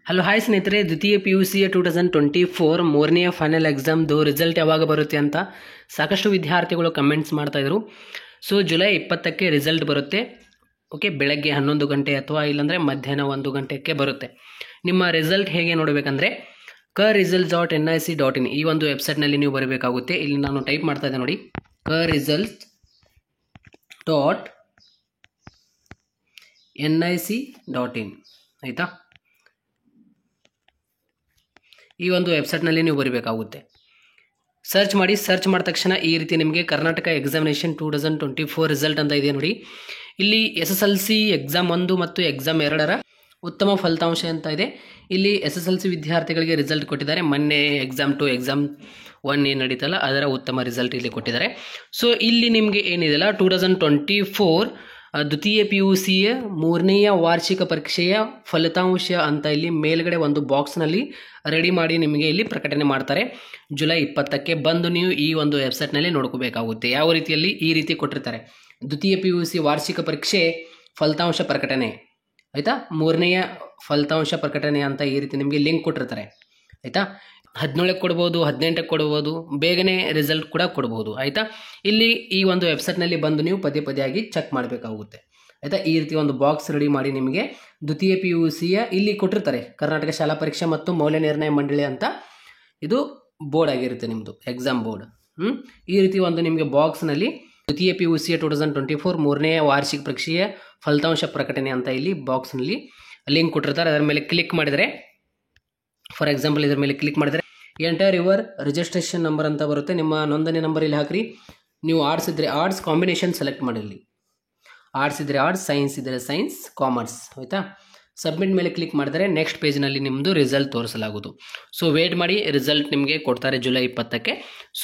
Hello hi ಸ್ನೇಹಿತರೆ, ದ್ವಿತೀಯ P U ಸಿಯ 2024 ಮೂರನೆಯ ಫೈನಲ್ ಎಕ್ಸಾಮ್ದು ರಿಸಲ್ಟ್ ಯಾವಾಗ ಬರುತ್ತೆ ಅಂತ ಸಾಕಷ್ಟು ವಿದ್ಯಾರ್ಥಿಗಳು ಕಮೆಂಟ್ಸ್ ಮಾಡ್ತಾಯಿದ್ರು. ಸೊ ಜುಲೈ 20ಕ್ಕೆ ರಿಸಲ್ಟ್ ಬರುತ್ತೆ. ಓಕೆ, ಬೆಳಗ್ಗೆ 11 ಗಂಟೆ ಅಥವಾ ಇಲ್ಲಾಂದರೆ ಮಧ್ಯಾಹ್ನ 1 ಗಂಟೆಗೆ ಬರುತ್ತೆ. ನಿಮ್ಮ ರಿಸಲ್ಟ್ ಹೇಗೆ ನೋಡಬೇಕಂದ್ರೆ KResults.nic.in ಈ ಒಂದು ವೆಬ್ಸೈಟ್ನಲ್ಲಿ ನೀವು ಬರಬೇಕಾಗುತ್ತೆ. ಇಲ್ಲಿ ನಾನು ಟೈಪ್ ಮಾಡ್ತಾ ಇದ್ದೆ ನೋಡಿ, KResults.nic.in ಆಯಿತಾ. ಈ ಒಂದು ವೆಬ್ಸೈಟ್ನಲ್ಲಿ ನೀವು ಬರಬೇಕಾಗುತ್ತೆ. ಸರ್ಚ್ ಮಾಡಿದ ತಕ್ಷಣ ಈ ರೀತಿ ನಿಮಗೆ ಕರ್ನಾಟಕ ಎಕ್ಸಾಮಿನೇಷನ್ 2024 ರಿಸಲ್ಟ್ ಅಂತ ಇದೆ ನೋಡಿ. ಇಲ್ಲಿ SSLC ಎಕ್ಸಾಮ್ 1 ಮತ್ತು ಎಕ್ಸಾಮ್ 2ರ ಉತ್ತಮ ಫಲಿತಾಂಶ ಅಂತ ಇದೆ. ಇಲ್ಲಿ SSLC ವಿದ್ಯಾರ್ಥಿಗಳಿಗೆ ರಿಸಲ್ಟ್ ಕೊಟ್ಟಿದ್ದಾರೆ. ಮೊನ್ನೆ ಎಕ್ಸಾಮ್ 2 ಎಕ್ಸಾಮ್ 1 ಏನು ನಡೀತಲ್ಲ ಅದರ ಉತ್ತಮ ರಿಸಲ್ಟ್ ಇಲ್ಲಿ ಕೊಟ್ಟಿದ್ದಾರೆ. ಸೊ ಇಲ್ಲಿ ನಿಮಗೆ ಏನಿದೆಯಲ್ಲ 2024 ದ್ವಿತೀಯ ಪಿ ಯು ಸಿಯ ಮೂರನೆಯ ವಾರ್ಷಿಕ ಪರೀಕ್ಷೆಯ ಫಲಿತಾಂಶ ಅಂತ ಇಲ್ಲಿ ಮೇಲ್ಗಡೆ ಒಂದು ಬಾಕ್ಸ್ನಲ್ಲಿ ರೆಡಿ ಮಾಡಿ ನಿಮಗೆ ಇಲ್ಲಿ ಪ್ರಕಟಣೆ ಮಾಡ್ತಾರೆ. ಜುಲೈ 20ಕ್ಕೆ ಬಂದು ನೀವು ಈ ಒಂದು ವೆಬ್ಸೈಟ್ನಲ್ಲಿ ನೋಡ್ಕೋಬೇಕಾಗುತ್ತೆ. ಯಾವ ರೀತಿಯಲ್ಲಿ ಈ ರೀತಿ ಕೊಟ್ಟಿರ್ತಾರೆ, ದ್ವಿತೀಯ ಪಿ ಯು ಸಿ ವಾರ್ಷಿಕ ಪರೀಕ್ಷೆ ಫಲಿತಾಂಶ ಪ್ರಕಟಣೆ ಆಯಿತಾ, ಮೂರನೆಯ ಫಲಿತಾಂಶ ಪ್ರಕಟಣೆ ಅಂತ ಈ ರೀತಿ ನಿಮಗೆ ಲಿಂಕ್ ಕೊಟ್ಟಿರ್ತಾರೆ ಆಯಿತಾ. 17ಕ್ಕೆ ಕೊಡ್ಬೋದು, 18ಕ್ಕೆ ಕೊಡ್ಬೋದು, ಬೇಗನೆ ರಿಸಲ್ಟ್ ಕೂಡ ಕೊಡ್ಬೋದು ಆಯಿತಾ. ಇಲ್ಲಿ ಈ ಒಂದು ವೆಬ್ಸೈಟ್ನಲ್ಲಿ ಬಂದು ನೀವು ಪದೇ ಆಗಿ ಚೆಕ್ ಮಾಡಬೇಕಾಗುತ್ತೆ ಆಯಿತಾ. ಈ ರೀತಿ ಒಂದು ಬಾಕ್ಸ್ ರೆಡಿ ಮಾಡಿ ನಿಮಗೆ ದ್ವಿತೀಯ ಪಿ ಯು ಸಿಯ ಇಲ್ಲಿ ಕೊಟ್ಟಿರ್ತಾರೆ ಕರ್ನಾಟಕ ಶಾಲಾ ಪರೀಕ್ಷೆ ಮತ್ತು ಮೌಲ್ಯ ನಿರ್ಣಯ ಮಂಡಳಿ ಅಂತ ಇದು ಬೋರ್ಡ್ ಆಗಿರುತ್ತೆ ನಿಮ್ಮದು ಎಕ್ಸಾಮ್ ಬೋರ್ಡ್. ಈ ರೀತಿ ಒಂದು ನಿಮಗೆ ಬಾಕ್ಸ್ನಲ್ಲಿ ದ್ವಿತೀಯ ಪಿ ಯು ಸಿಯ 2024 ಮೂರನೆಯ ವಾರ್ಷಿಕ ಪರೀಕ್ಷೆಯ ಫಲಿತಾಂಶ ಪ್ರಕಟಣೆ ಅಂತ ಇಲ್ಲಿ ಬಾಕ್ಸ್ನಲ್ಲಿ ಲಿಂಕ್ ಕೊಟ್ಟಿರ್ತಾರೆ. ಅದರ ಮೇಲೆ ಕ್ಲಿಕ್ ಮಾಡಿದರೆ, ಫಾರ್ ಎಕ್ಸಾಂಪಲ್ ಇದರ ಮೇಲೆ ಕ್ಲಿಕ್ ಮಾಡಿದರೆ ಎಂಟರ್ ಯುವರ್ ರಿಜಿಸ್ಟ್ರೇಷನ್ ನಂಬರ್ ಅಂತ ಬರುತ್ತೆ. ನಿಮ್ಮ ನೋಂದಣಿ ನಂಬರ್ ಇಲ್ಲಿ ಹಾಕಿರಿ. ನೀವು ಆರ್ಟ್ಸ್ ಇದ್ದರೆ ಆರ್ಟ್ಸ್ ಕಾಂಬಿನೇಷನ್ ಸೆಲೆಕ್ಟ್ ಮಾಡಿರಲಿ. ಆರ್ಟ್ಸ್ ಇದ್ದರೆ ಆರ್ಟ್ಸ್, ಸೈನ್ಸ್ ಇದ್ದರೆ ಸೈನ್ಸ್, ಕಾಮರ್ಸ್ ಆಯಿತಾ. ಸಬ್ಮಿಟ್ ಮೇಲೆ ಕ್ಲಿಕ್ ಮಾಡಿದರೆ ನೆಕ್ಸ್ಟ್ ಪೇಜ್ನಲ್ಲಿ ನಿಮ್ಮದು ರಿಸಲ್ಟ್ ತೋರಿಸಲಾಗುವುದು. ಸೊ ವೇಟ್ ಮಾಡಿ, ರಿಸಲ್ಟ್ ನಿಮಗೆ ಕೊಡ್ತಾರೆ ಜುಲೈ 20ಕ್ಕೆ.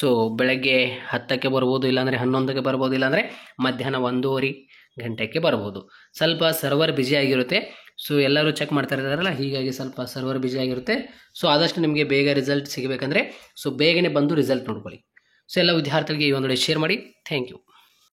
ಸೊ ಬೆಳಗ್ಗೆ 10ಕ್ಕೆ ಬರ್ಬೋದು, ಇಲ್ಲಾಂದರೆ 11ಕ್ಕೆ ಬರ್ಬೋದು, ಇಲ್ಲಾಂದರೆ ಮಧ್ಯಾಹ್ನ 1:30 ಗಂಟೆಗೆ ಬರ್ಬೋದು. ಸ್ವಲ್ಪ ಸರ್ವರ್ ಬ್ಯುಸಿ ಆಗಿರುತ್ತೆ. ಸೊ ಎಲ್ಲರೂ ಚೆಕ್ ಮಾಡ್ತಾ ಇದ್ದಾರಲ್ಲ, ಹೀಗಾಗಿ ಸ್ವಲ್ಪ ಸರ್ವರ್ ಬ್ಯುಸಿ ಆಗಿರುತ್ತೆ. ಸೊ ಆದಷ್ಟು ನಿಮಗೆ ಬೇಗ ರಿಸಲ್ಟ್ ಸಿಗಬೇಕಂದ್ರೆ ಸೊ ಬೇಗನೆ ಬಂದು ರಿಸಲ್ಟ್ ನೋಡ್ಕೊಳ್ಳಿ. ಸೊ ಎಲ್ಲ ವಿದ್ಯಾರ್ಥಿಗಳಿಗೆ ಈ ಒಂದು ಶೇರ್ ಮಾಡಿ. Thank you.